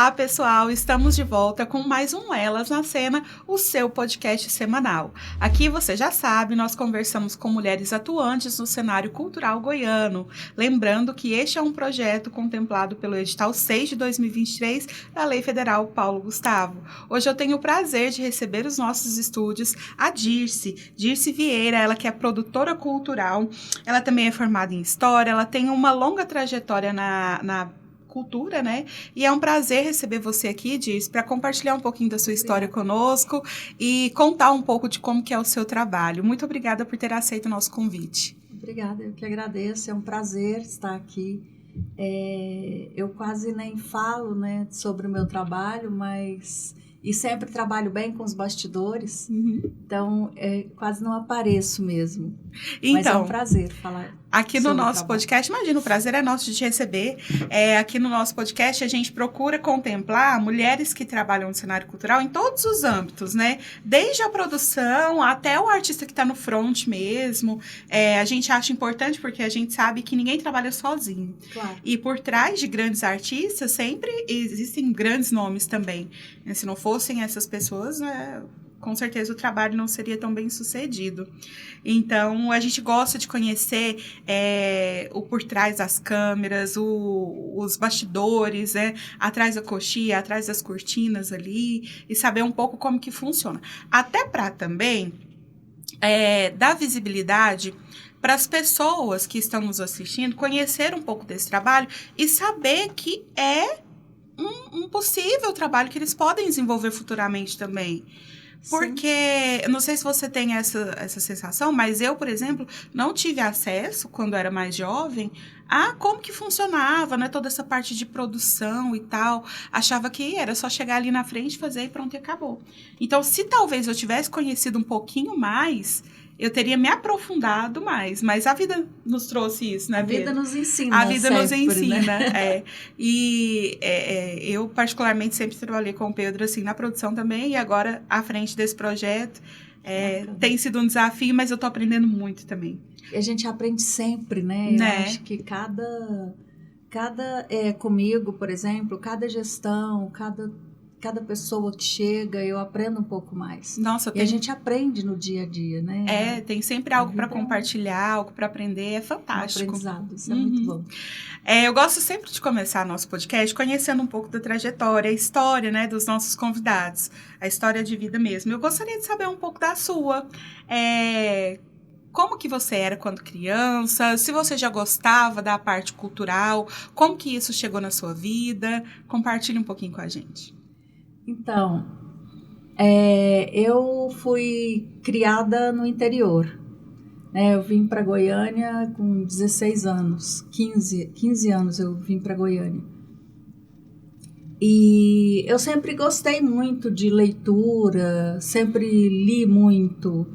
Olá, pessoal! Estamos de volta com mais um Elas na Cena, o seu podcast semanal. Aqui, você já sabe, nós conversamos com mulheres atuantes no cenário cultural goiano. Lembrando que este é um projeto contemplado pelo edital 6 de 2023 da Lei Federal Paulo Gustavo. Hoje eu tenho o prazer de receber nos nossos estúdios a Dirce Vieira, ela que é produtora cultural, ela também é formada em História, ela tem uma longa trajetória na cultura, né? E é um prazer receber você aqui, Dirce, para compartilhar um pouquinho da sua história conosco e contar um pouco de como que é o seu trabalho. Muito obrigada por ter aceito o nosso convite. Obrigada, eu que agradeço, é um prazer estar aqui. Eu quase nem falo, né, sobre o meu trabalho, e sempre trabalho bem com os bastidores, então quase não apareço mesmo. Mas é um prazer falar. Aqui no nosso podcast, imagina, o prazer é nosso de te receber. Aqui no nosso podcast, a gente procura contemplar mulheres que trabalham no cenário cultural em todos os âmbitos, né? Desde a produção até o artista que está no front mesmo. A gente acha importante porque a gente sabe que ninguém trabalha sozinho. Claro. E por trás de grandes artistas, sempre existem grandes nomes também. Se não fossem essas pessoas, com certeza o trabalho não seria tão bem sucedido. Então, a gente gosta de conhecer o por trás das câmeras, os bastidores, atrás da coxia, atrás das cortinas ali, e saber um pouco como que funciona. Até para também dar visibilidade para as pessoas que estão nos assistindo, conhecer um pouco desse trabalho e saber que é um possível trabalho que eles podem desenvolver futuramente também. Porque, não sei se você tem essa sensação, mas eu, por exemplo, não tive acesso, quando era mais jovem, a como que funcionava, né? Toda essa parte de produção e tal. Achava que era só chegar ali na frente, fazer e pronto, e acabou. Então, se talvez eu tivesse conhecido um pouquinho mais, eu teria me aprofundado mais. Mas a vida nos trouxe isso, né, Pedro? A vida nos ensina. A vida sempre, nos ensina, né? E eu, particularmente, sempre trabalhei com o Pedro, assim, na produção também. E agora, à frente desse projeto, tem sido um desafio, mas eu tô aprendendo muito também. E a gente aprende sempre, né? Eu acho que comigo, por exemplo, cada gestão, cada pessoa que chega, eu aprendo um pouco mais. Nossa, a gente aprende no dia a dia, né? Tem sempre algo para compartilhar, algo para aprender, é fantástico. Um aprendizado, isso é muito bom. Eu gosto sempre de começar nosso podcast conhecendo um pouco da trajetória, a história, né, dos nossos convidados, a história de vida mesmo. Eu gostaria de saber um pouco da sua. Como que você era quando criança? Se você já gostava da parte cultural, como que isso chegou na sua vida? Compartilhe um pouquinho com a gente. Então, eu fui criada no interior. Eu vim para Goiânia com 16 anos, 15 anos eu vim para Goiânia. E eu sempre gostei muito de leitura, sempre li muito.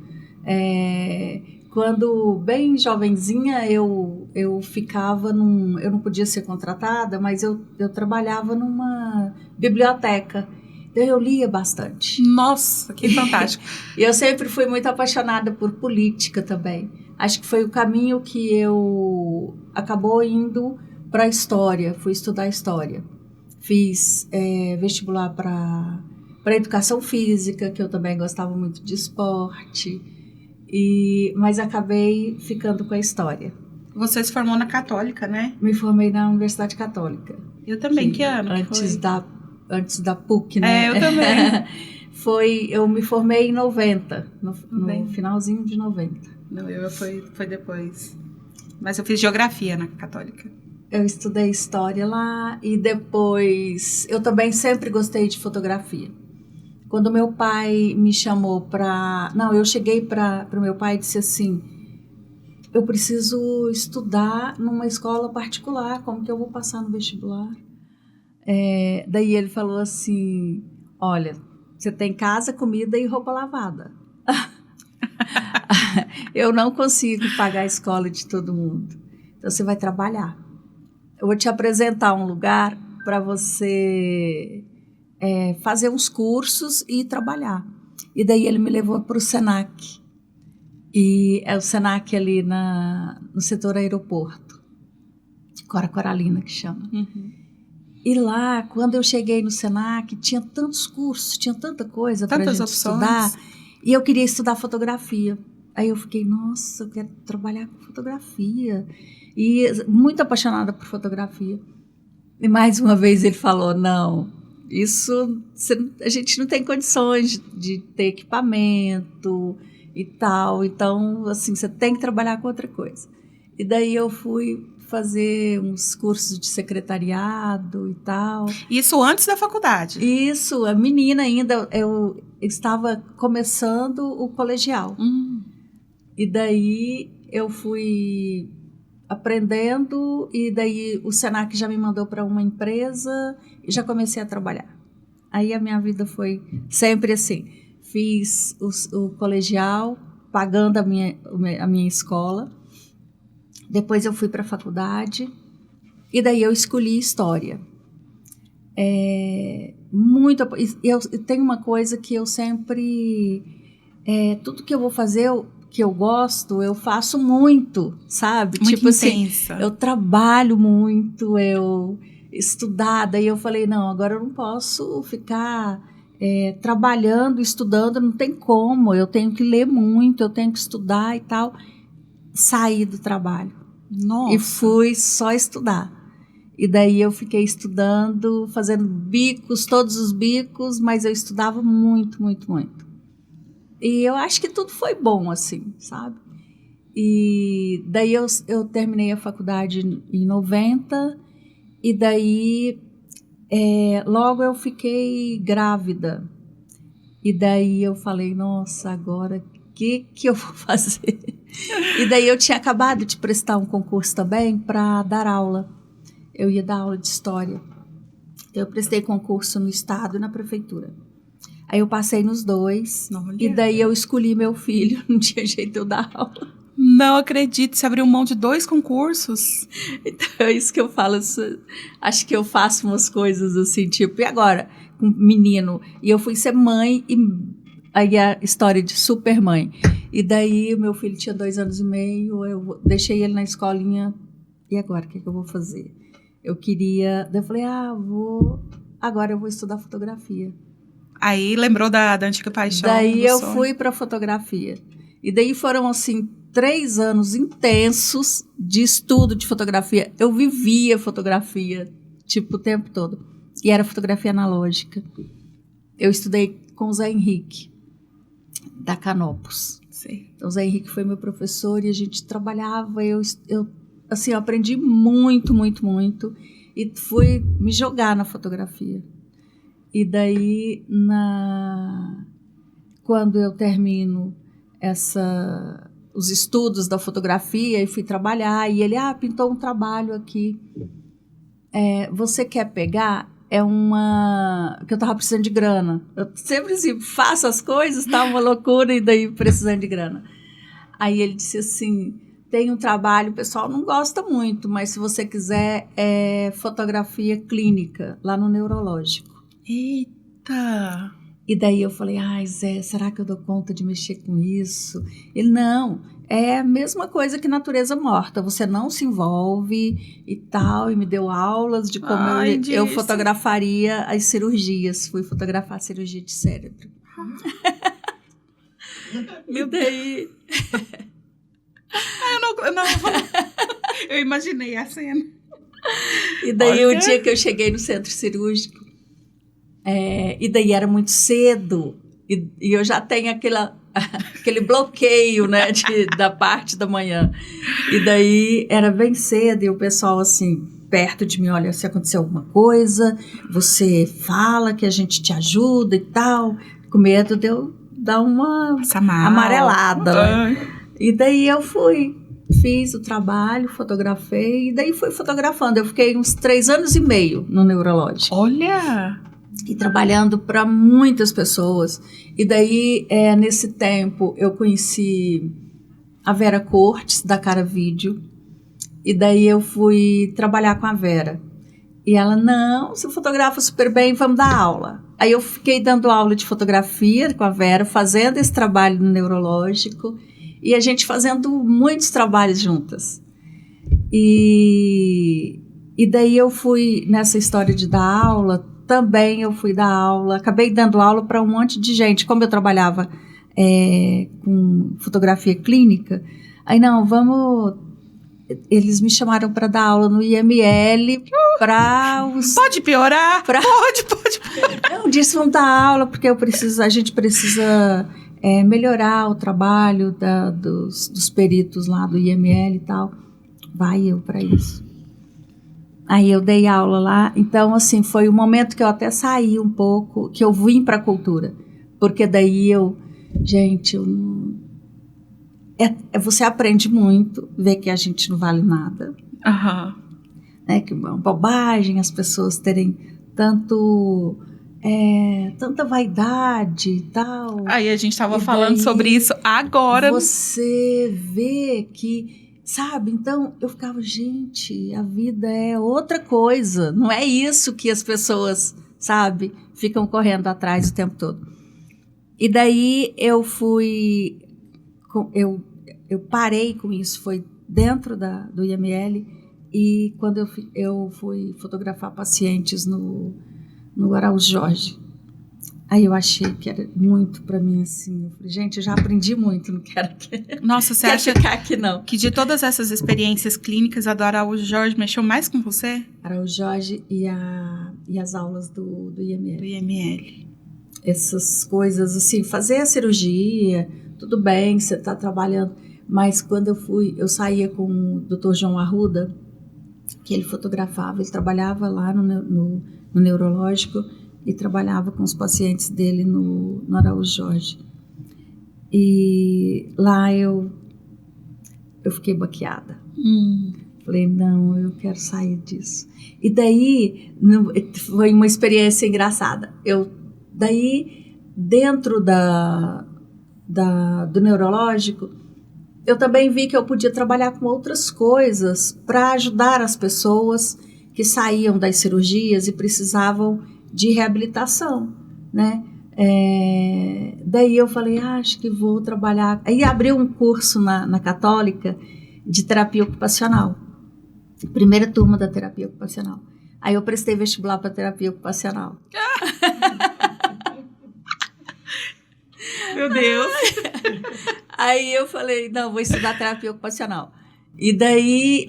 Quando bem jovenzinha, eu ficava eu não podia ser contratada, mas eu trabalhava numa biblioteca. Então eu lia bastante. Nossa, que fantástico. E eu sempre fui muito apaixonada por política também. Acho que foi o caminho que eu acabou indo para a história. Fui estudar história. Fiz vestibular para educação física, que eu também gostava muito de esporte. Mas acabei ficando com a história. Você se formou na Católica, né? Me formei na Universidade Católica. Eu também, que ano que foi? Antes da PUC, né? Eu também. Eu me formei em 90, no finalzinho de 90. Não, foi depois. Mas eu fiz geografia na Católica. Eu estudei história lá e depois... Eu também sempre gostei de fotografia. Quando meu pai me chamou para... Não, eu cheguei para o meu pai e disse assim, eu preciso estudar numa escola particular, como que eu vou passar no vestibular? Daí ele falou assim, olha, você tem casa, comida e roupa lavada. Eu não consigo pagar a escola de todo mundo. Então você vai trabalhar. Eu vou te apresentar um lugar para você fazer uns cursos e trabalhar. E daí ele me levou para o Senac. E é o Senac ali no setor aeroporto. Cora Coralina que chama. Uhum. E lá, quando eu cheguei no Senac, tinha tantos cursos, tinha tanta coisa para a gente estudar. E eu queria estudar fotografia. Aí eu fiquei, nossa, eu quero trabalhar com fotografia. E muito apaixonada por fotografia. E mais uma vez ele falou, não, isso a gente não tem condições de ter equipamento e tal. Então, assim, você tem que trabalhar com outra coisa. E daí eu fui fazer uns cursos de secretariado e tal. Isso antes da faculdade? Isso, a menina ainda, eu estava começando o colegial. E daí eu fui aprendendo e daí o Senac já me mandou para uma empresa e já comecei a trabalhar. Aí a minha vida foi sempre assim. Fiz o colegial, pagando a minha escola. Depois eu fui para a faculdade e daí eu escolhi História. Eu tenho uma coisa que eu sempre... tudo que eu vou fazer, que eu gosto, eu faço muito, sabe? Muito tipo intensa. Assim, eu trabalho muito, eu estudar. Daí eu falei, não, agora eu não posso ficar trabalhando, estudando, não tem como. Eu tenho que ler muito, eu tenho que estudar e tal. Saí do trabalho. Nossa. E fui só estudar. E daí eu fiquei estudando, fazendo bicos, todos os bicos, mas eu estudava muito, muito, muito. E eu acho que tudo foi bom, assim, sabe? E daí eu terminei a faculdade em 90, e daí logo eu fiquei grávida. E daí eu falei, nossa, agora o que eu vou fazer? E daí eu tinha acabado de prestar um concurso também para dar aula. Eu ia dar aula de história. Então eu prestei concurso no estado e na prefeitura. Aí eu passei nos dois. Olha. E daí eu escolhi meu filho. Não tinha jeito de eu dar aula. Não acredito, você abriu mão de 2 concursos? Então é isso que eu falo. Acho que eu faço umas coisas assim, tipo, e agora? Com menino. E eu fui ser mãe e... Aí a história de super mãe. E daí o meu filho tinha 2 anos e meio, eu deixei ele na escolinha. E agora, o que eu vou fazer? Eu queria... Daí eu falei, agora eu vou estudar fotografia. Aí lembrou da antiga paixão. Daí eu fui para fotografia. E daí foram, assim, 3 anos intensos de estudo de fotografia. Eu vivia fotografia, tipo, o tempo todo. E era fotografia analógica. Eu estudei com o Zé Henrique, da Canopus. Sim. Então, o Zé Henrique foi meu professor e a gente trabalhava. Eu aprendi muito, muito, muito. E fui me jogar na fotografia. E daí, quando eu termino os estudos da fotografia e fui trabalhar, e ele, pintou um trabalho aqui. Você quer pegar? Que eu tava precisando de grana. Eu sempre assim, faço as coisas, tá uma loucura, e daí precisando de grana. Aí ele disse assim, tem um trabalho, o pessoal não gosta muito, mas se você quiser, fotografia clínica, lá no neurológico. Eita! E daí eu falei, Zé, será que eu dou conta de mexer com isso? Ele, não, é a mesma coisa que natureza morta, você não se envolve e tal, e me deu aulas de como eu fotografaria as cirurgias, fui fotografar a cirurgia de cérebro. E daí... Eu imaginei a cena. E daí o dia que eu cheguei no centro cirúrgico, e daí era muito cedo, e eu já tenho aquele bloqueio, né, da parte da manhã. E daí era bem cedo, e o pessoal assim, perto de mim, olha, se acontecer alguma coisa, você fala que a gente te ajuda e tal, com medo de eu dar uma amarelada. E daí eu fiz o trabalho, fotografei, e daí fui fotografando. Eu fiquei uns 3 anos e meio no neurológico. Olha! E trabalhando para muitas pessoas. E daí, nesse tempo, eu conheci a Vera Cortes, da Cara Vídeo. E daí eu fui trabalhar com a Vera. E ela, não, você fotografa super bem, vamos dar aula. Aí eu fiquei dando aula de fotografia com a Vera, fazendo esse trabalho no neurológico. E a gente fazendo muitos trabalhos juntas. E E daí eu fui, nessa história de dar aula, também eu fui dar aula, acabei dando aula para um monte de gente. Como eu trabalhava com fotografia clínica, aí não, eles me chamaram para dar aula no IML para os... Pode piorar? Pode piorar. Não, disse, vamos dar aula, porque a gente precisa melhorar o trabalho dos peritos lá do IML e tal. Vai eu para isso. Aí eu dei aula lá. Então, assim, foi o momento que eu até saí um pouco, que eu vim para a cultura. Porque daí você aprende muito, vê que a gente não vale nada. Aham. Né, que é uma bobagem as pessoas terem tanta vaidade e tal. Aí a gente estava falando sobre isso agora. Você vê que, sabe? Então eu ficava, gente, a vida é outra coisa. Não é isso que as pessoas, sabe, ficam correndo atrás o tempo todo. E daí eu parei com isso, foi dentro do IML, e quando eu fui fotografar pacientes no Araújo Jorge, aí eu achei que era muito para mim, assim, eu falei, gente, eu já aprendi muito, não quero Nossa, você acha ficar aqui, não. Que de todas essas experiências clínicas, a do Araújo Jorge mexeu mais com você? Araújo Jorge e as aulas do IML. Do IML. Essas coisas, assim, fazer a cirurgia, tudo bem, você está trabalhando, mas quando eu saía com o Dr. João Arruda, que ele fotografava, ele trabalhava lá no neurológico e trabalhava com os pacientes dele no Araújo Jorge. E lá eu fiquei baqueada. Falei, não, eu quero sair disso. E daí, foi uma experiência engraçada. Daí, dentro do neurológico, eu também vi que eu podia trabalhar com outras coisas para ajudar as pessoas que saíam das cirurgias e precisavam de reabilitação, né? Daí eu falei, acho que vou trabalhar. Aí abri um curso na Católica de terapia ocupacional. Primeira turma da terapia ocupacional. Aí eu prestei vestibular para terapia ocupacional. Meu Deus! Aí eu falei, não, vou estudar terapia ocupacional. E daí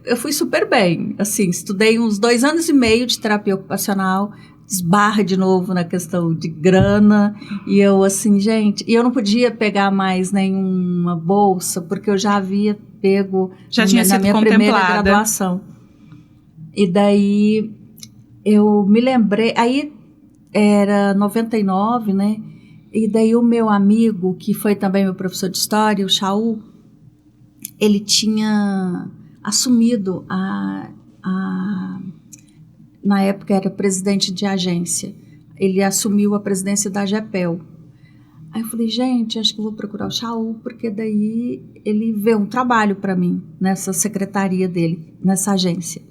eu fui super bem. Assim, estudei uns 2 anos e meio de terapia ocupacional, esbarra de novo na questão de grana. E eu assim, gente, e eu não podia pegar mais nenhuma bolsa, porque eu já havia pego na minha primeira graduação. E daí eu me lembrei, aí era 99, né? E daí o meu amigo, que foi também meu professor de história, o Shaul, ele tinha assumido na época era presidente de agência, ele assumiu a presidência da GEPEL. Aí eu falei, gente, acho que eu vou procurar o Shaul, porque daí ele vê um trabalho para mim nessa secretaria dele, nessa agência.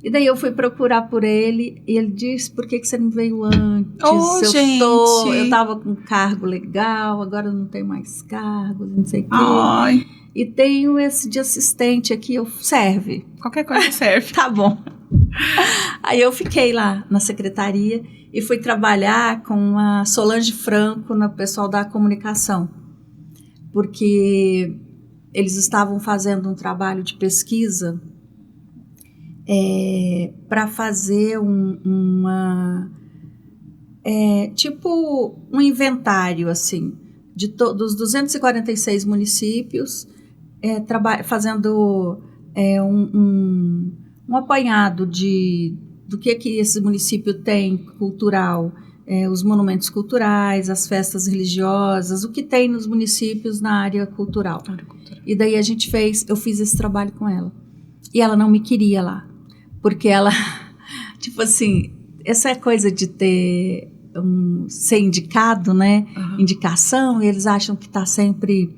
E daí eu fui procurar por ele e ele disse, por que você não veio antes? Eu tava com um cargo legal, agora eu não tenho mais cargo, não sei o quê. E tenho esse de assistente aqui, serve. Qualquer coisa serve. Tá bom. Aí eu fiquei lá na secretaria e fui trabalhar com a Solange Franco, no pessoal da comunicação. Porque eles estavam fazendo um trabalho de pesquisa para fazer tipo um inventário assim dos 246 municípios, fazendo um apanhado do que esse município tem cultural, os monumentos culturais, as festas religiosas, o que tem nos municípios na área cultural. E daí eu fiz esse trabalho com ela. E ela não me queria lá. Porque ela, tipo assim, essa coisa de ser indicado, né? Uhum. Indicação, e eles acham que tá sempre,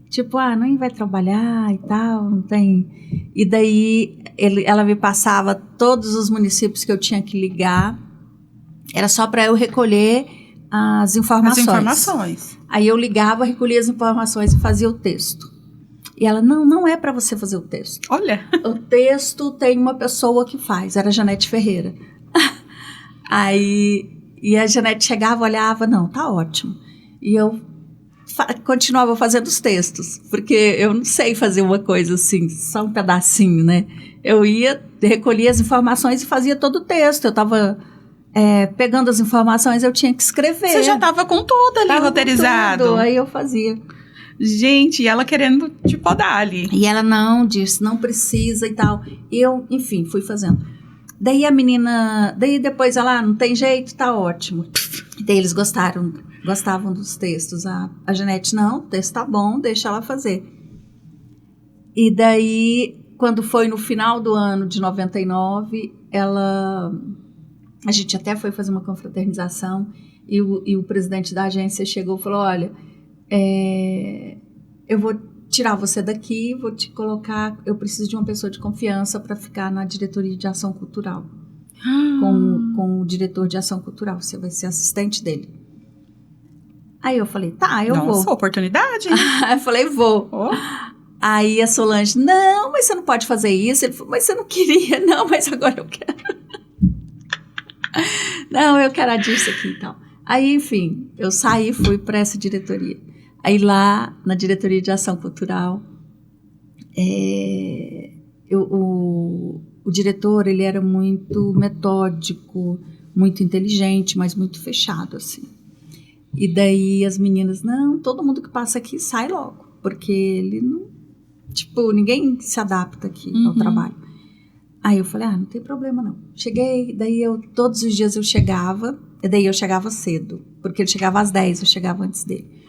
tipo, não vai trabalhar e tal, não tem. E daí ela me passava todos os municípios que eu tinha que ligar, era só para eu recolher as informações. As informações. Aí eu ligava, recolhia as informações e fazia o texto. E ela, não é para você fazer o texto. Olha. O texto tem uma pessoa que faz, era a Janete Ferreira. Aí, e a Janete chegava, olhava, não, tá ótimo. E eu continuava fazendo os textos, porque eu não sei fazer uma coisa assim, só um pedacinho, né? Eu ia, recolhia as informações e fazia todo o texto. Eu estava pegando as informações, eu tinha que escrever. Você já estava com tudo ali roteirizado. Tudo, aí eu fazia. Gente, e ela querendo te podar ali. E ela não, disse, não precisa e tal. E eu, enfim, fui fazendo. Daí a menina, daí depois ela, não tem jeito, tá ótimo. Daí eles gostavam dos textos. A Janete, não, o texto tá bom, deixa ela fazer. E daí, quando foi no final do ano de 99, a gente até foi fazer uma confraternização e o presidente da agência chegou e falou, olha, eu vou tirar você daqui, vou te colocar, eu preciso de uma pessoa de confiança para ficar na diretoria de ação cultural, com o diretor de ação cultural, você vai ser assistente dele. Aí eu falei, tá, eu vou. Nossa, oportunidade. Aí eu falei, vou. Oh. Aí a Solange, não, mas você não pode fazer isso. Ele falou, mas você não queria, não, mas agora eu quero. Não, eu quero disso aqui e tal. Aí, enfim, eu saí e fui para essa diretoria. Aí lá, na diretoria de ação cultural, o diretor, ele era muito metódico, muito inteligente, mas muito fechado, assim. E daí as meninas, não, todo mundo que passa aqui sai logo, porque ele não, tipo, ninguém se adapta aqui ao trabalho. Aí eu falei, não tem problema não. Cheguei, daí todos os dias eu chegava, e daí eu chegava cedo, porque ele chegava às 10, eu chegava antes dele.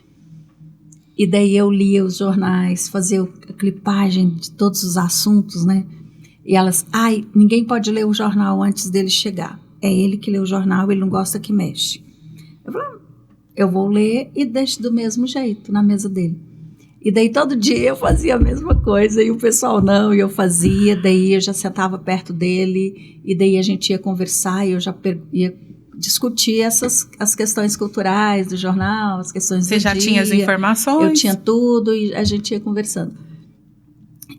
E daí eu lia os jornais, fazia a clipagem de todos os assuntos, né? E elas, ninguém pode ler o jornal antes dele chegar. É ele que lê o jornal, ele não gosta que mexe. Eu falei, eu vou ler e deixo do mesmo jeito na mesa dele. E daí todo dia eu fazia a mesma coisa e o pessoal não, e eu fazia, daí eu já sentava perto dele e daí a gente ia conversar e eu já ia discutir as questões culturais do jornal, as questões Você do já dia. tinha as informações? Eu tinha tudo e a gente ia conversando.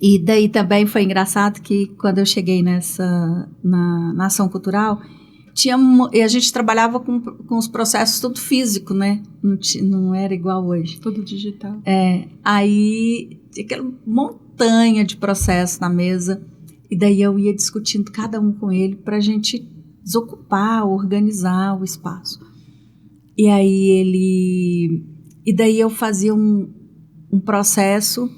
E daí também foi engraçado que quando eu cheguei na ação cultural, e a gente trabalhava com os processos tudo físico, né? Não era igual hoje. Tudo digital. Aí, aquela montanha de processos na mesa, e daí eu ia discutindo cada um com ele para a gente desocupar, organizar o espaço. E aí e daí eu fazia um processo,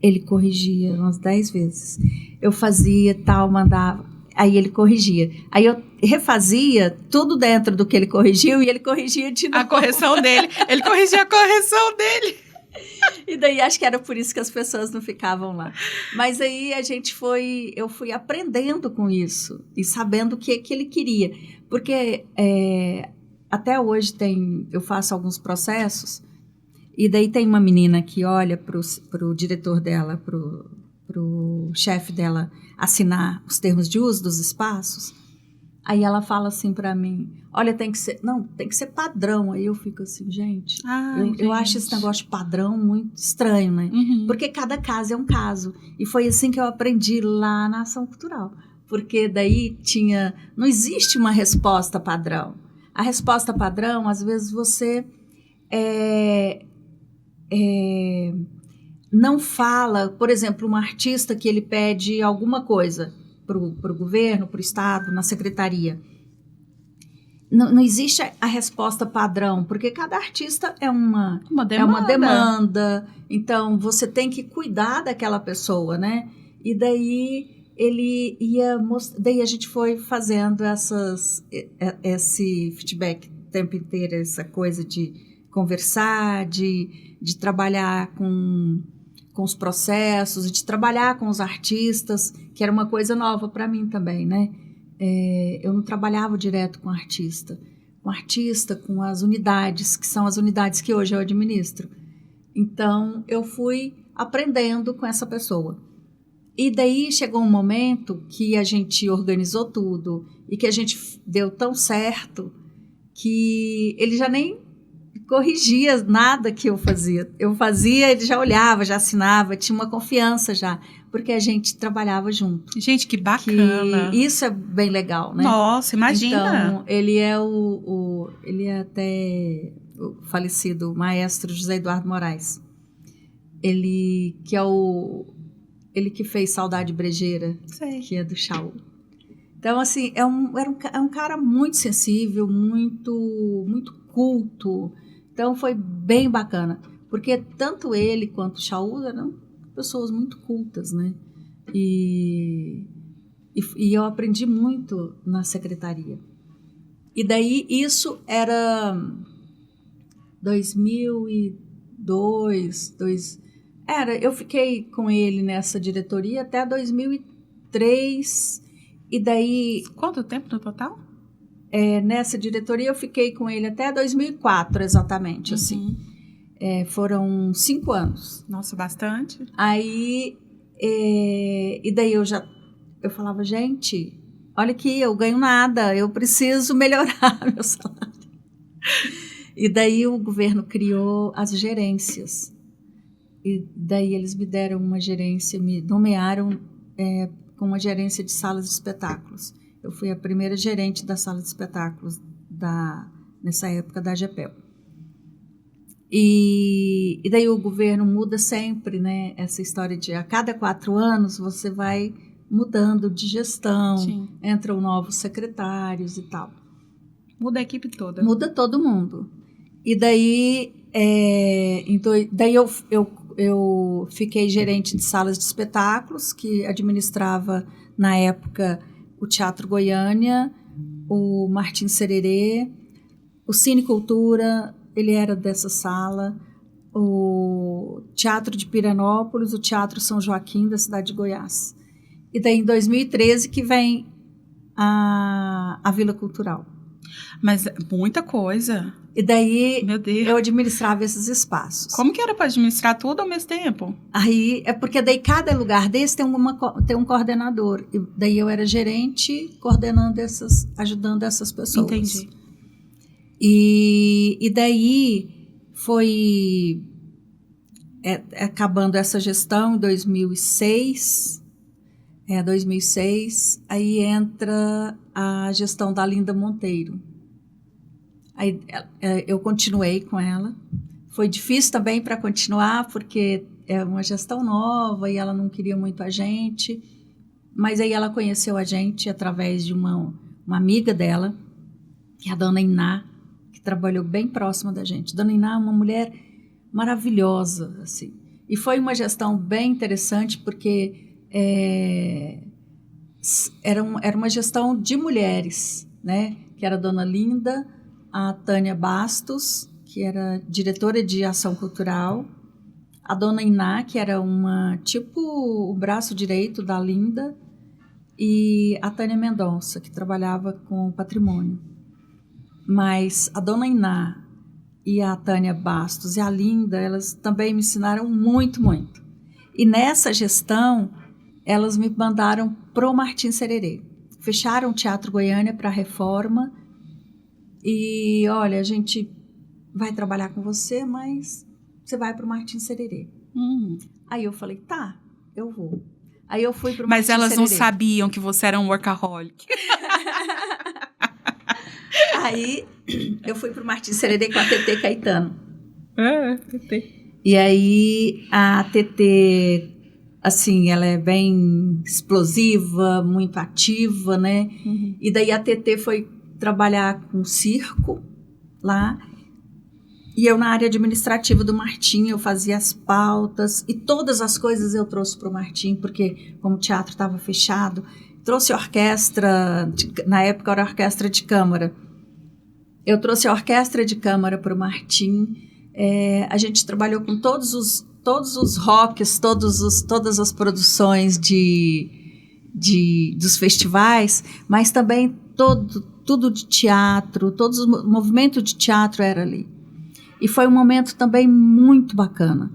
ele corrigia umas 10 vezes. Eu fazia tal, mandava, aí ele corrigia. Aí eu refazia tudo dentro do que ele corrigiu e ele corrigia de novo. A correção dele. Ele corrigia a correção dele. E daí acho que era por isso que as pessoas não ficavam lá. Mas aí eu fui aprendendo com isso e sabendo o que ele queria. Porque até hoje eu faço alguns processos e daí tem uma menina que olha pro diretor dela, pro chefe dela assinar os termos de uso dos espaços. Aí ela fala assim para mim, olha, tem que ser padrão. Aí eu fico assim, gente, eu acho esse negócio de padrão muito estranho, né? Porque cada caso é um caso. E foi assim que eu aprendi lá na ação cultural. Porque daí não existe uma resposta padrão. A resposta padrão, às vezes você não fala, por exemplo, um artista que ele pede alguma coisa para o governo, para o Estado, na secretaria. Não existe a resposta padrão, porque cada artista é uma demanda. Então, você tem que cuidar daquela pessoa, né? E daí daí a gente foi fazendo esse feedback o tempo inteiro, essa coisa de conversar, de trabalhar com os processos, de trabalhar com os artistas, que era uma coisa nova para mim também, né? Eu não trabalhava direto com artista, com as unidades, que são as unidades que hoje eu administro. Então, eu fui aprendendo com essa pessoa. E daí chegou um momento que a gente organizou tudo e que a gente deu tão certo que ele já nem corrigia nada que eu fazia. Eu fazia, ele já olhava, já assinava, tinha uma confiança já, porque a gente trabalhava junto. Gente, que bacana. Que isso é bem legal, né? Nossa, imagina. Então, ele é ele é até o falecido maestro José Eduardo Moraes. Ele que é ele que fez Saudade Brejeira, Sei. que é do Chaú. Então, assim, é um cara muito sensível, muito culto. Então, foi bem bacana. Porque tanto ele quanto o Chaú eram pessoas muito cultas, né? E eu aprendi muito na secretaria. E daí, isso era 2002, eu fiquei com ele nessa diretoria até 2003, e daí... Quanto tempo no total? Nessa diretoria eu fiquei com ele até 2004, exatamente, assim. Foram 5 anos. Nossa, bastante. Aí, e daí eu falava, gente, olha aqui, eu ganho nada, eu preciso melhorar meu salário. E daí o governo criou as gerências. E daí eles me deram uma gerência, me nomearam com uma gerência de salas de espetáculos. Eu fui a primeira gerente da sala de espetáculos nessa época da AGEPEL. E daí o governo muda sempre, né? Essa história de a cada 4 anos você vai mudando de gestão, Sim. Entram novos secretários e tal. Muda a equipe toda. Muda todo mundo. E daí, então, daí eu fiquei gerente de salas de espetáculos, que administrava, na época, o Teatro Goiânia, o Martim Sererê, o Cine Cultura, ele era dessa sala, o Teatro de Pirenópolis, o Teatro São Joaquim, da cidade de Goiás. E daí, em 2013, que vem a Vila Cultural. Mas muita coisa. E daí, Meu Deus, eu administrava esses espaços. como que era para administrar tudo ao mesmo tempo? Aí, porque daí cada lugar desse tem um coordenador. E daí eu era gerente, coordenando ajudando essas pessoas. Entendi. E daí foi acabando essa gestão em 2006, aí entra a gestão da Linda Monteiro. Aí eu continuei com ela. Foi difícil também para continuar, porque é uma gestão nova e ela não queria muito a gente. Mas aí ela conheceu a gente através de uma amiga dela, que é a Dona Iná, que trabalhou bem próxima da gente. Dona Iná é uma mulher maravilhosa, assim. E foi uma gestão bem interessante, porque era uma gestão de mulheres, né? Que era a Dona Linda, a Tânia Bastos, que era diretora de ação cultural, a Dona Iná, que era o braço direito da Linda, e a Tânia Mendonça, que trabalhava com patrimônio. Mas a Dona Iná e a Tânia Bastos e a Linda, elas também me ensinaram muito, muito. E nessa gestão, elas me mandaram pro Martim Sererê. Fecharam o Teatro Goiânia para a reforma. E, olha, a gente vai trabalhar com você, mas você vai para o Martim Sererê. Aí eu falei, tá, eu vou. Aí eu fui para o Martim Mas elas Sererê. não sabiam que você era um workaholic. Aí eu fui para o Martim Sererê com a TT Caetano. TT. E aí a TT, assim, ela é bem explosiva, muito ativa, né? Uhum. E daí a TT foi trabalhar com circo lá, e eu na área administrativa do Martim, eu fazia as pautas, e todas as coisas eu trouxe para o Martim, porque como o teatro estava fechado, trouxe orquestra, na época era orquestra de câmara, eu trouxe a orquestra de câmara para o Martim, a gente trabalhou com todos os rocks, todas as produções dos festivais, mas também tudo de teatro, todo o movimento de teatro era ali. E foi um momento também muito bacana,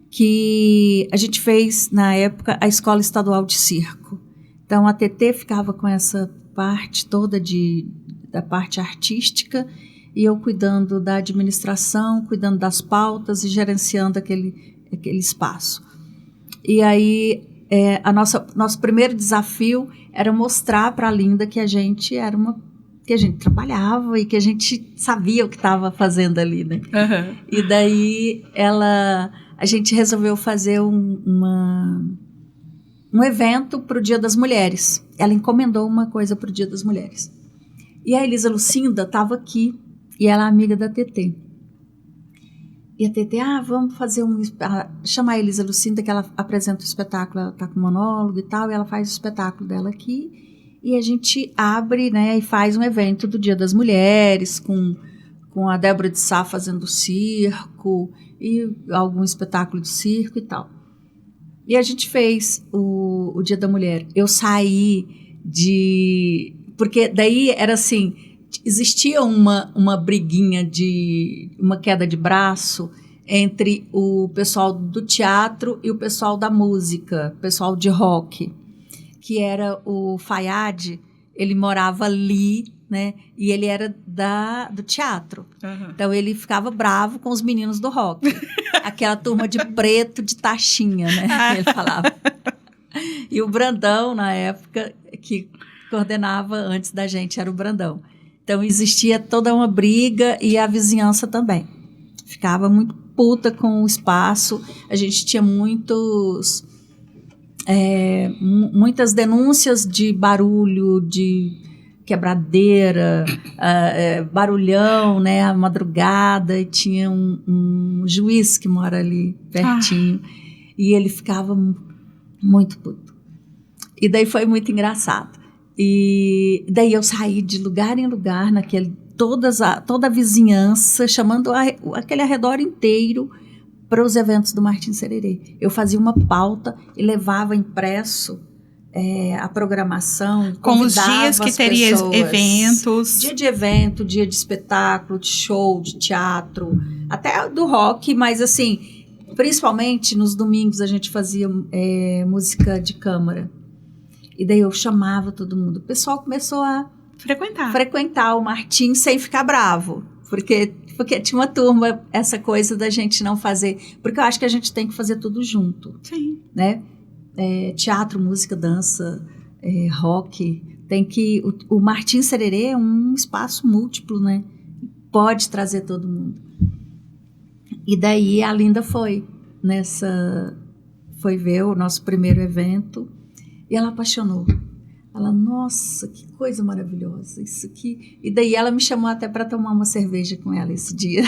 que a gente fez, na época, a Escola Estadual de Circo. Então, a TT ficava com essa parte toda da parte artística, e eu cuidando da administração, cuidando das pautas e gerenciando aquele espaço. E aí, nosso primeiro desafio era mostrar para a Linda que a gente trabalhava e que a gente sabia o que estava fazendo ali, né? Uhum. E daí a gente resolveu fazer um evento para o Dia das Mulheres. Ela encomendou uma coisa para o Dia das Mulheres. E a Elisa Lucinda estava aqui, e ela é amiga da Tetê. E a Tetê, vamos fazer chamar a Elisa Lucinda, que ela apresenta o espetáculo, ela está com monólogo e tal, e ela faz o espetáculo dela aqui, e a gente abre, né, e faz um evento do Dia das Mulheres, com a Débora de Sá fazendo circo, e algum espetáculo de circo e tal. E a gente fez o Dia da Mulher. Eu saí porque daí era assim, existia uma briguinha uma queda de braço entre o pessoal do teatro e o pessoal da música, o pessoal de rock, que era o Fayad, ele morava ali, né? E ele era do teatro. Uhum. Então ele ficava bravo com os meninos do rock. Aquela turma de preto, de taxinha, né? Ele falava. E o Brandão, na época, que coordenava antes da gente, era o Brandão. Então existia toda uma briga e a vizinhança também. Ficava muito puta com o espaço. A gente tinha muitas denúncias de barulho, de quebradeira, barulhão, né, à madrugada, e tinha um juiz que mora ali pertinho, e ele ficava muito puto. E daí foi muito engraçado. E daí eu saí de lugar em lugar, toda a vizinhança, chamando aquele arredor inteiro para os eventos do Martim Sererê. Eu fazia uma pauta e levava impresso a programação, com os dias que teria eventos. Dia de evento, dia de espetáculo, de show, de teatro, até do rock, mas assim, principalmente nos domingos a gente fazia música de câmara. E daí eu chamava todo mundo. O pessoal começou a frequentar o Martim sem ficar bravo, porque tinha uma turma, essa coisa da gente não fazer, porque eu acho que a gente tem que fazer tudo junto. Sim. Né? Teatro, música, dança, rock, o Martim Sererê é um espaço múltiplo, né? Pode trazer todo mundo. E daí a Linda foi ver o nosso primeiro evento e ela apaixonou. Ela, nossa, que coisa maravilhosa isso aqui. E daí ela me chamou até para tomar uma cerveja com ela esse dia.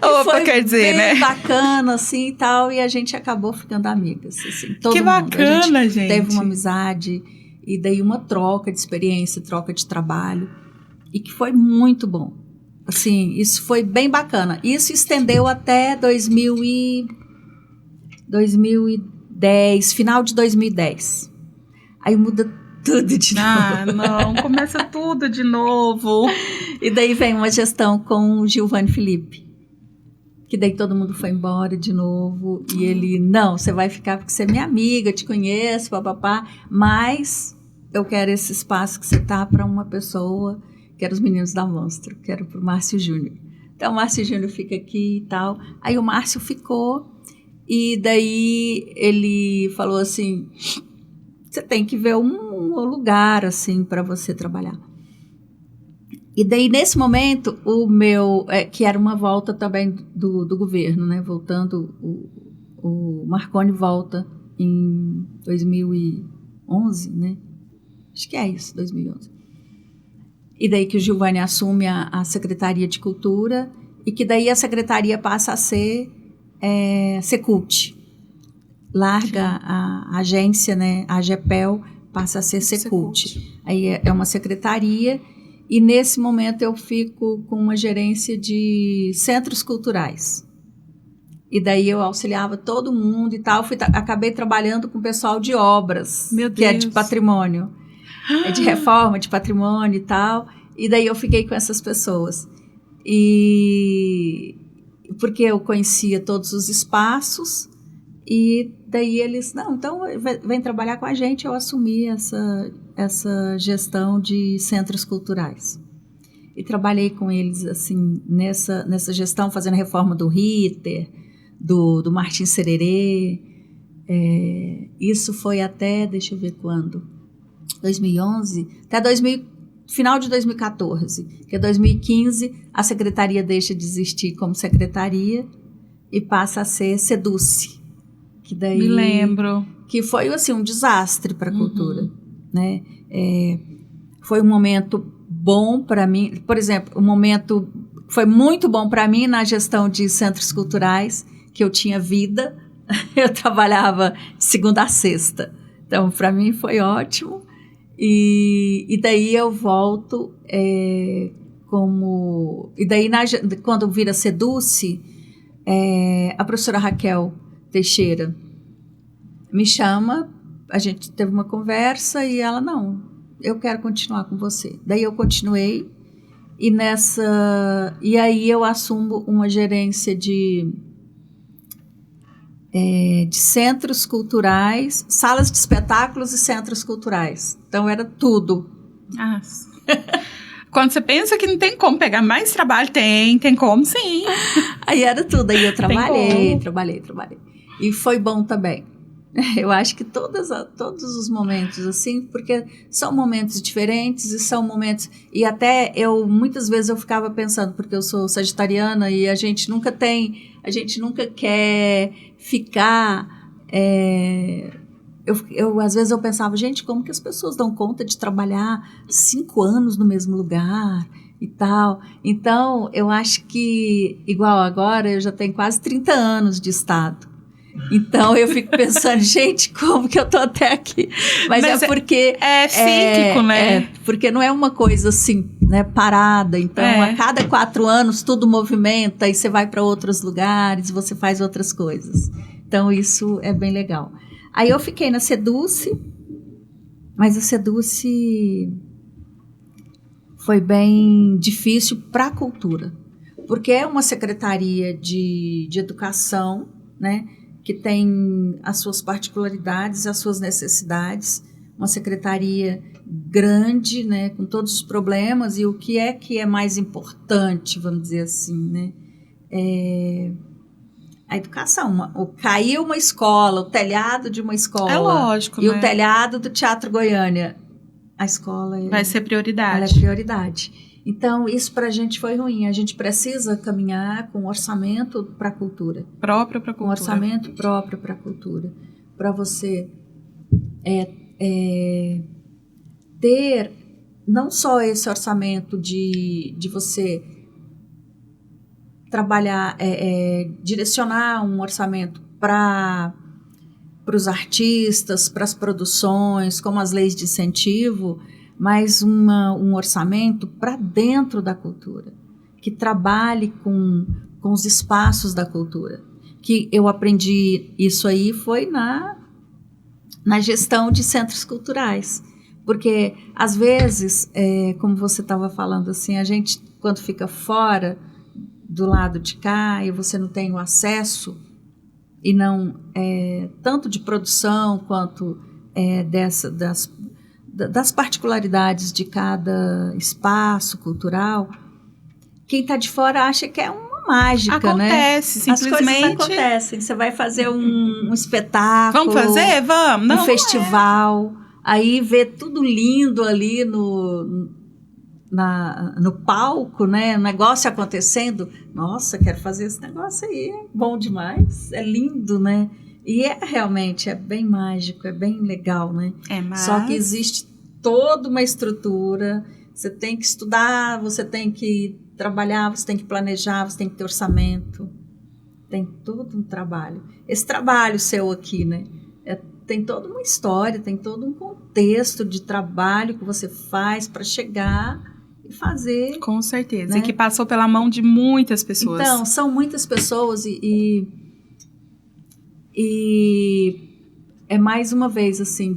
Opa, quer dizer, bem bacana, assim, e tal, e a gente acabou ficando amigas, assim, todo que mundo. Bacana, gente. Teve uma amizade, e daí uma troca de experiência, troca de trabalho, e que foi muito bom. Assim, isso foi bem bacana. Isso estendeu até 2010, final de 2010. Aí muda tudo de novo. Não, começa tudo de novo. E daí vem uma gestão com o Giovanni Felipe. Que daí todo mundo foi embora de novo. E ele, não, você vai ficar porque você é minha amiga, eu te conheço, papapá. Mas eu quero esse espaço que você tá para uma pessoa, que era os meninos da Monstro, que era pro Márcio Júnior. Então o Márcio Júnior fica aqui e tal. Aí o Márcio ficou, e daí ele falou assim, você tem que ver um lugar assim para você trabalhar. E daí, nesse momento, que era uma volta também do governo, né? Voltando, o Marconi volta em 2011, né? Acho que é isso, 2011. E daí que o Giovanni assume a Secretaria de Cultura, e que daí a Secretaria passa a ser Secult. Larga a agência, né? A AGEPEL passa a ser Secult. Aí é uma secretaria. E nesse momento eu fico com uma gerência de centros culturais. E daí eu auxiliava todo mundo e tal. Acabei trabalhando com o pessoal de obras, que é de patrimônio. É de reforma, de patrimônio e tal. E daí eu fiquei com essas pessoas. E porque eu conhecia todos os espaços. E daí eles, não, então vem trabalhar com a gente. Eu assumi essa gestão de centros culturais. e trabalhei com eles assim nessa gestão, fazendo reforma do Ritter, do Martin Sererê. Isso foi até, deixa eu ver quando, 2011, até final de 2014, que em 2015 a secretaria deixa de existir como secretaria e passa a ser Seduce, que daí Me lembro. que foi assim um desastre para a cultura, né? Foi um momento bom para mim, por exemplo, um momento foi muito bom para mim na gestão de centros culturais, que eu tinha vida, eu trabalhava de segunda a sexta, então para mim foi ótimo. E daí eu volto e daí quando vira Seduce, a professora Raquel Teixeira me chama, a gente teve uma conversa e ela, não, eu quero continuar com você. Daí eu continuei e aí eu assumo uma gerência de centros culturais, salas de espetáculos e centros culturais. Então, era tudo. Quando você pensa que não tem como pegar mais trabalho, tem como sim. Aí era tudo. Aí eu trabalhei. E foi bom também. Eu acho que todos os momentos, assim, porque são momentos diferentes e são momentos... E até muitas vezes eu ficava pensando, porque eu sou sagitariana e a gente nunca quer ficar... às vezes eu pensava, gente, como que as pessoas dão conta de trabalhar 5 anos no mesmo lugar e tal? Então, eu acho que, igual agora, eu já tenho quase 30 anos de estado. Então, eu fico pensando, gente, como que eu tô até aqui? Mas é porque... É cíclico, né? Porque não é uma coisa assim, né, parada. Então, a cada 4 anos, tudo movimenta e você vai para outros lugares, você faz outras coisas. Então, isso é bem legal. Aí, eu fiquei na Seduce, mas a Seduce foi bem difícil para a cultura. Porque é uma secretaria de educação, né, que tem as suas particularidades, as suas necessidades, uma secretaria grande, né, com todos os problemas, e o que é mais importante, vamos dizer assim, né, a educação. Caiu uma escola, o telhado de uma escola, é lógico, e né? o telhado do Teatro Goiânia, a escola vai ser prioridade. Ela é prioridade. Então, isso para a gente foi ruim. A gente precisa caminhar com um orçamento para a cultura. Próprio para a cultura. Um orçamento próprio para a cultura. Para você ter não só esse orçamento de você trabalhar, direcionar um orçamento para os artistas, para as produções, como as leis de incentivo, mas um orçamento para dentro da cultura, que trabalhe com os espaços da cultura. Que eu aprendi isso aí foi na gestão de centros culturais. Porque, às vezes, como você estava falando, assim, a gente, quando fica fora do lado de cá e você não tem o acesso, e não tanto de produção quanto das particularidades de cada espaço cultural, quem está de fora acha que é uma mágica, acontece, né? simplesmente. As coisas acontecem. Você vai fazer um espetáculo. Vamos fazer? Vamos. Não, um festival. Aí vê tudo lindo ali no palco, né? O negócio acontecendo. Nossa, quero fazer esse negócio aí. É bom demais. É lindo, né? E realmente é bem mágico, é bem legal, né? Só que existe toda uma estrutura, você tem que estudar, você tem que trabalhar, você tem que planejar, você tem que ter orçamento, tem todo um trabalho. Esse trabalho seu aqui, né? Tem toda uma história, tem todo um contexto de trabalho que você faz para chegar e fazer. Com certeza, né? E que passou pela mão de muitas pessoas. Então, são muitas pessoas e é mais uma vez assim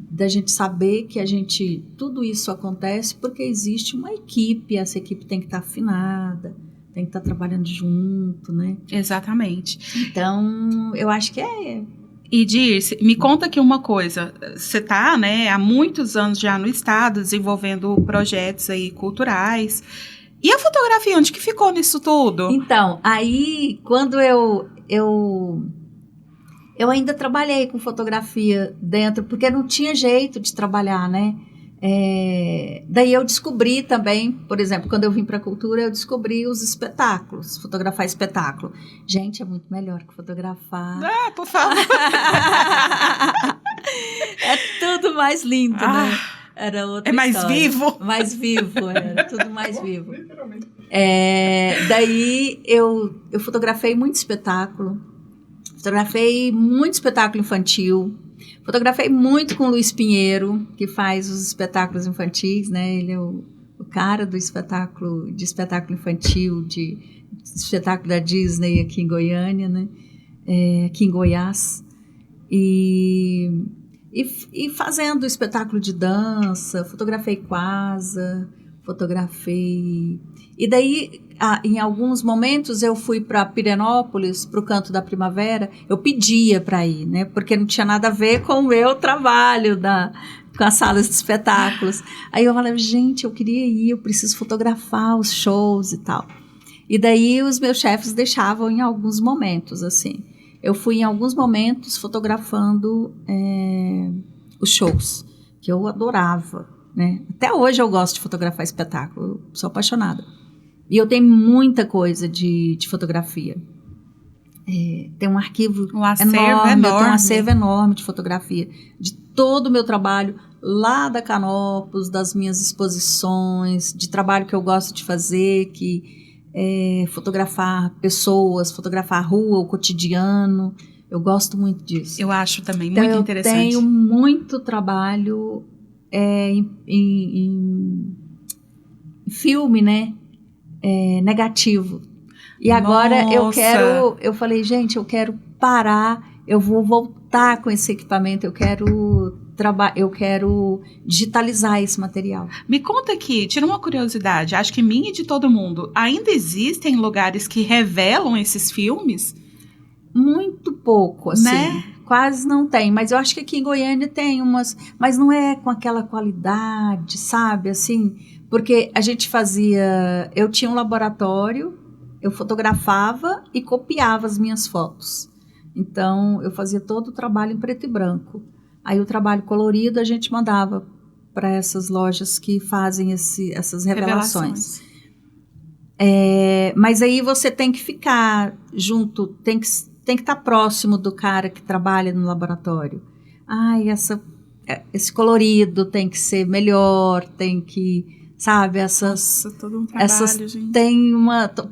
da gente saber que tudo isso acontece porque existe uma equipe, essa equipe tem que estar afinada, tem que estar trabalhando junto, né? Exatamente. Então, eu acho que E Dirce, me conta aqui uma coisa. Você está, né, há muitos anos já no estado, desenvolvendo projetos aí culturais. E a fotografia, onde que ficou nisso tudo? Então, aí, quando eu ainda trabalhei com fotografia dentro, porque não tinha jeito de trabalhar, né? Daí eu descobri também, por exemplo, quando eu vim para a cultura, eu descobri os espetáculos, fotografar espetáculo. Gente, é muito melhor que fotografar. Ah, por favor. É tudo mais lindo, né? Era outra mais história. vivo. Mais vivo, era tudo mais vivo. Daí eu fotografei muito espetáculo. Fotografei muito espetáculo infantil. Fotografei muito com o Luiz Pinheiro, que faz os espetáculos infantis, né? Ele é o cara do espetáculo infantil, de espetáculo da Disney aqui em Goiânia, né? Aqui em Goiás. E fazendo espetáculo de dança, fotografei quasa, fotografei... E daí, em alguns momentos, eu fui para Pirenópolis, para o Canto da Primavera, eu pedia para ir, né? Porque não tinha nada a ver com o meu trabalho com as salas de espetáculos. Aí eu falava, gente, eu queria ir, eu preciso fotografar os shows e tal. E daí os meus chefes deixavam em alguns momentos, assim. Eu fui em alguns momentos fotografando os shows, que eu adorava, né? Até hoje eu gosto de fotografar espetáculo, eu sou apaixonada. E eu tenho muita coisa de fotografia. Tem um arquivo enorme, eu tenho um acervo enorme de fotografia, de todo o meu trabalho lá da Canopus, das minhas exposições, de trabalho que eu gosto de fazer, fotografar pessoas, fotografar a rua, o cotidiano. Eu gosto muito disso. Eu acho também muito interessante. Eu tenho muito trabalho em filme, né? Negativo. E agora eu falei, gente, eu quero parar, eu vou voltar com esse equipamento, eu quero digitalizar esse material. Me conta aqui, tira uma curiosidade, acho que minha e de todo mundo, ainda existem lugares que revelam esses filmes? Muito pouco, assim. Né? Quase não tem, mas eu acho que aqui em Goiânia tem umas, mas não é com aquela qualidade, sabe, assim, porque a gente eu tinha um laboratório, eu fotografava e copiava as minhas fotos, então eu fazia todo o trabalho em preto e branco, aí o trabalho colorido a gente mandava para essas lojas que fazem essas revelações. Mas aí você tem que ficar junto, tem que estar próximo do cara que trabalha no laboratório. Esse colorido tem que ser melhor, tem que, sabe, Nossa, todo um trabalho, gente. Tem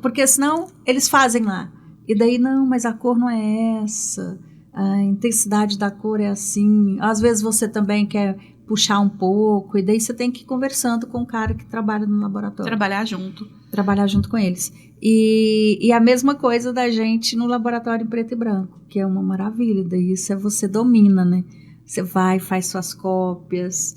porque senão eles fazem lá. E daí, não, mas a cor não é essa, a intensidade da cor é assim. Às vezes você também quer puxar um pouco, e daí você tem que ir conversando com o cara que trabalha no laboratório. Trabalhar junto com eles. E a mesma coisa da gente no laboratório em preto e branco, que é uma maravilha. Daí isso você domina, né? Você vai, faz suas cópias.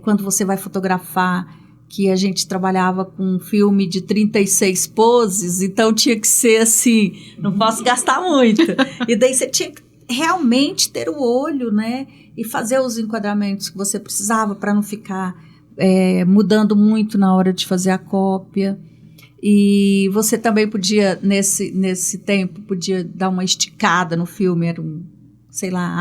Quando você vai fotografar, que a gente trabalhava com um filme de 36 poses, então tinha que ser assim, não posso gastar muito. E daí você tinha que realmente ter o olho, né? E fazer os enquadramentos que você precisava para não ficar mudando muito na hora de fazer a cópia. E você também podia, nesse tempo, podia dar uma esticada no filme, era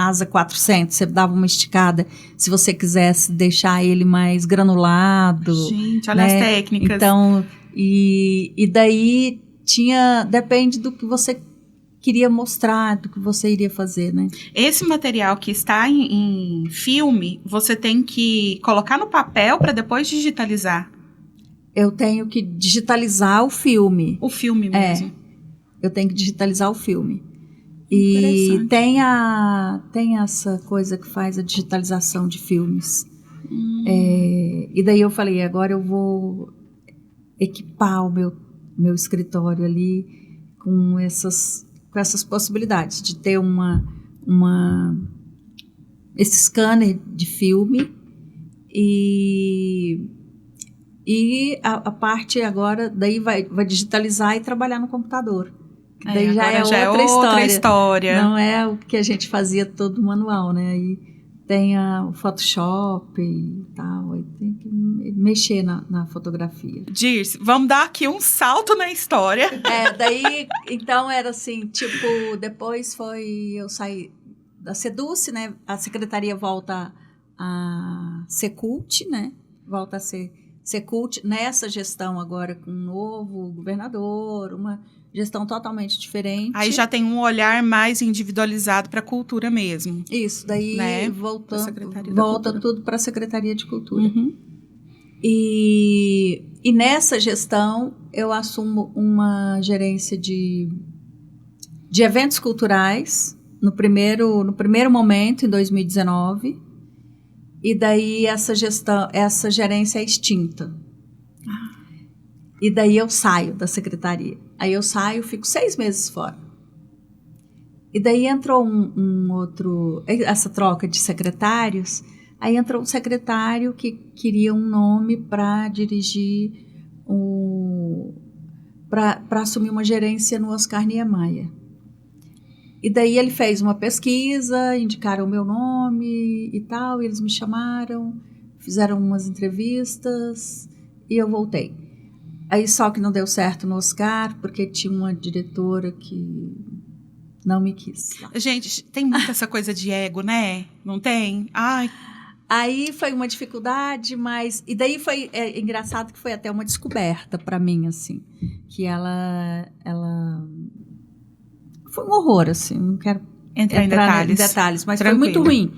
asa 400, você dava uma esticada se você quisesse deixar ele mais granulado. Gente, olha, né? As técnicas. Então, e daí depende do que você queria mostrar, do que você iria fazer, né? Esse material que está em filme, você tem que colocar no papel para depois digitalizar? Eu tenho que digitalizar o filme. O filme mesmo? Eu tenho que digitalizar o filme. E tem essa coisa que faz a digitalização de filmes. E daí eu falei, agora eu vou equipar o meu escritório ali com essas possibilidades de ter esse scanner de filme e a parte agora daí vai digitalizar e trabalhar no computador. Daí já agora é outra história. Não é o que a gente fazia todo manual, né? Aí tem o Photoshop e tal, aí tem que mexer na fotografia. Dirce, vamos dar aqui um salto na história. Daí, então era assim, tipo, depois eu saí da Seduce, né? A secretaria volta a ser CULT, né? Volta a ser CULT nessa gestão agora com um novo governador, uma gestão totalmente diferente. Aí já tem um olhar mais individualizado para a cultura mesmo. Isso, daí né? volta Cultura. tudo para a Secretaria de Cultura. Uhum. E nessa gestão eu assumo uma gerência de eventos culturais no primeiro momento, em 2019. E daí essa gerência é extinta. E daí eu saio da secretaria. Aí eu saio, fico 6 meses fora. E daí entrou um outro... Essa troca de secretários. Aí entrou um secretário que queria um nome para dirigir... para assumir uma gerência no Oscar Niemeyer. E daí ele fez uma pesquisa, indicaram o meu nome e tal, e eles me chamaram, fizeram umas entrevistas e eu voltei. Aí só que não deu certo no Oscar, porque tinha uma diretora que não me quis lá. Gente, tem muita essa coisa de ego, né? Não tem? Ai. Aí foi uma dificuldade, mas... E daí foi engraçado que foi até uma descoberta para mim, assim, que ela foi um horror, assim, não quero entrar em detalhes, mas Tranquilo. foi muito ruim.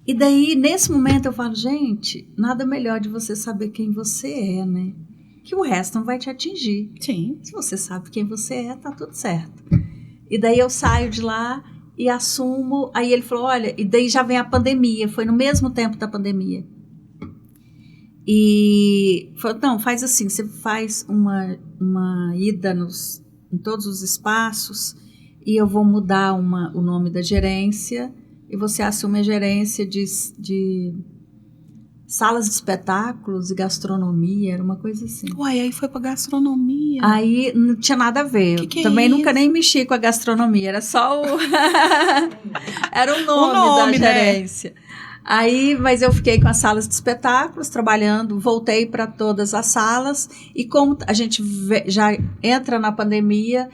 E daí, nesse momento, eu falo, gente, nada melhor de você saber quem você é, né? Que o resto não vai te atingir. Sim. Se você sabe quem você é, tá tudo certo. E daí eu saio de lá e assumo. Aí ele falou, olha, e daí já vem a pandemia, foi no mesmo tempo da pandemia. E falou, não, faz assim, você faz uma ida em todos os espaços e eu vou mudar o nome da gerência e você assume a gerência de salas de espetáculos e gastronomia, era uma coisa assim. Uai, aí foi pra gastronomia. Aí não tinha nada a ver. Que Também é nunca isso? nem mexi com a gastronomia, era só era o nome da gerência. Né? Aí, mas eu fiquei com as salas de espetáculos, trabalhando, voltei para todas as salas, e como a gente já entra na pandemia,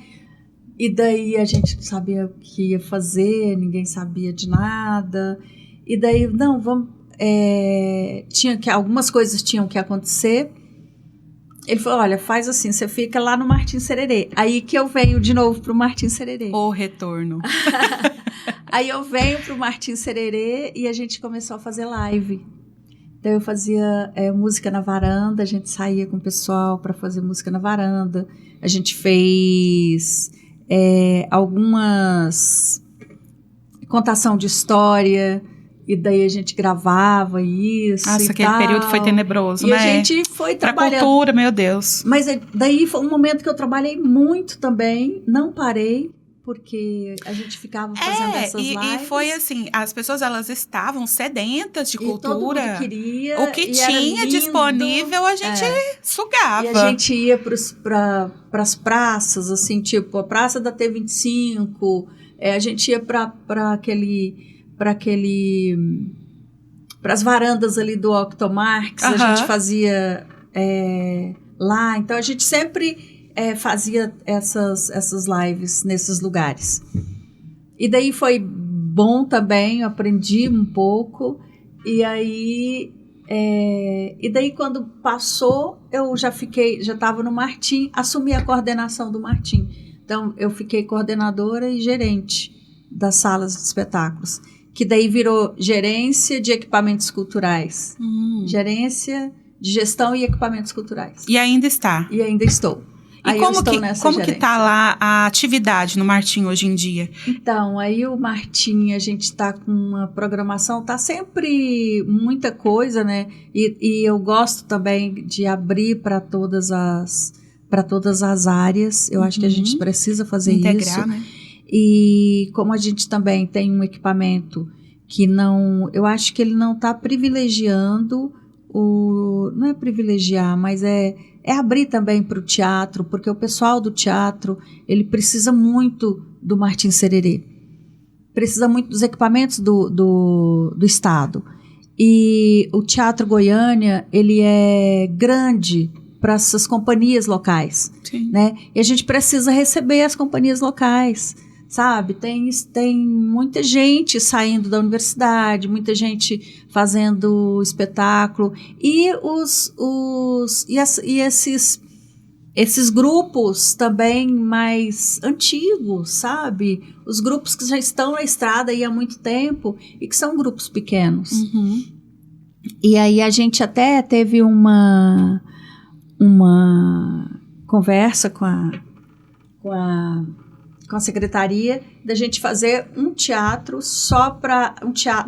e daí a gente não sabia o que ia fazer, ninguém sabia de nada, e daí, não, vamos... algumas coisas tinham que acontecer. Ele falou, olha, faz assim, você fica lá no Martim Sererê. Aí que eu venho de novo pro Martim Sererê. O retorno. Aí eu venho pro Martim Sererê e a gente começou a fazer live. Então eu fazia música na varanda, a gente saía com o pessoal para fazer música na varanda. A gente fez algumas contação de história. E daí a gente gravava isso. Nossa, aquele período foi tenebroso, né? E a gente foi trabalhando. Pra cultura, meu Deus. Mas daí foi um momento que eu trabalhei muito também, não parei, porque a gente ficava fazendo essas lives. E foi assim, as pessoas elas estavam sedentas de cultura. Todo mundo queria. O que tinha disponível a gente sugava. E a gente ia para as praças, assim, tipo a Praça da T25, a gente ia para as varandas ali do Octomarx, a gente fazia lá. Então, a gente sempre fazia essas lives nesses lugares. E daí foi bom também, eu aprendi um pouco. E daí, quando passou, eu já estava no Martim, assumi a coordenação do Martim. Então, eu fiquei coordenadora e gerente das salas de espetáculos. Que daí virou gerência de equipamentos culturais. Gerência de gestão e equipamentos culturais. E ainda está? E ainda estou. E aí como que está lá a atividade no Martim hoje em dia? Então, aí o Martim, a gente está com uma programação, está sempre muita coisa, né? E eu gosto também de abrir para todas as áreas. Eu acho que a gente precisa fazer integrar, isso. Né? E como a gente também tem um equipamento que não... Eu acho que ele não está privilegiando não é privilegiar, mas é é abrir também para o teatro, porque o pessoal do teatro, ele precisa muito do Martim Sererê, precisa muito dos equipamentos do Estado. E o Teatro Goiânia, ele é grande para essas companhias locais, né? E a gente precisa receber as companhias locais, sabe? Tem muita gente saindo da universidade, muita gente fazendo espetáculo, e esses grupos também mais antigos, sabe? Os grupos que já estão na estrada aí há muito tempo e que são grupos pequenos. Uhum. E aí a gente até teve uma conversa com a secretaria da gente fazer um teatro só para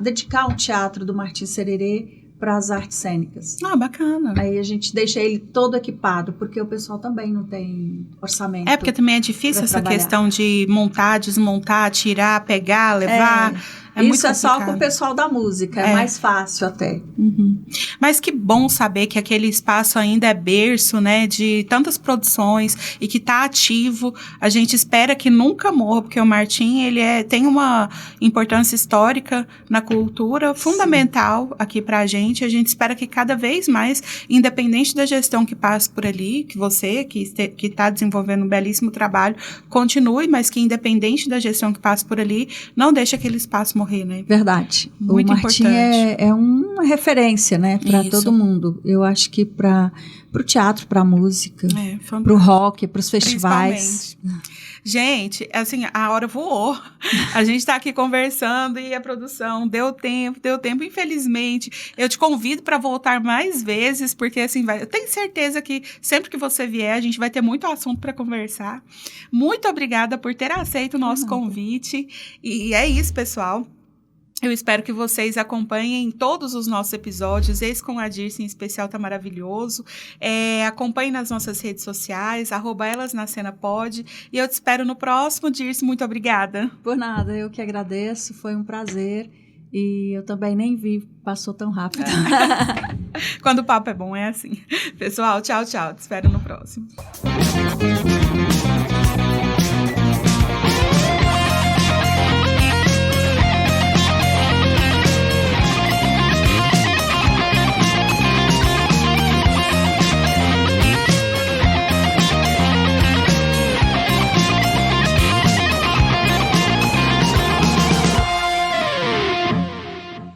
dedicar um teatro do Martim Sererê para as artes cênicas. Ah, bacana. Aí a gente deixa ele todo equipado, porque o pessoal também não tem orçamento. Porque também é difícil essa questão de montar, desmontar, tirar, pegar, levar. Isso é só com o pessoal da música, é mais fácil até. Uhum. Mas que bom saber que aquele espaço ainda é berço, né, de tantas produções e que está ativo. A gente espera que nunca morra, porque o Martim, ele tem uma importância histórica na cultura fundamental aqui pra gente. A gente espera que cada vez mais, independente da gestão que passe por ali, que você, que está desenvolvendo um belíssimo trabalho, continue, mas que independente da gestão que passe por ali, não deixe aquele espaço morrer. Né? Verdade. Muito o Martim é uma referência, né, para todo mundo. Eu acho que para o teatro, para a música, para o rock, para os festivais. Gente, assim, a hora voou. A gente está aqui conversando e a produção deu tempo. Infelizmente, eu te convido para voltar mais vezes, porque assim, eu tenho certeza que sempre que você vier, a gente vai ter muito assunto para conversar. Muito obrigada por ter aceito o nosso convite. E é isso, pessoal. Eu espero que vocês acompanhem todos os nossos episódios. Esse com a Dirce em especial tá maravilhoso. Acompanhem nas nossas redes sociais, @elasnacenapod. E eu te espero no próximo, Dirce. Muito obrigada. Por nada, eu que agradeço. Foi um prazer. E eu também nem vi, passou tão rápido. Quando o papo é bom, é assim. Pessoal, tchau, tchau. Te espero no próximo.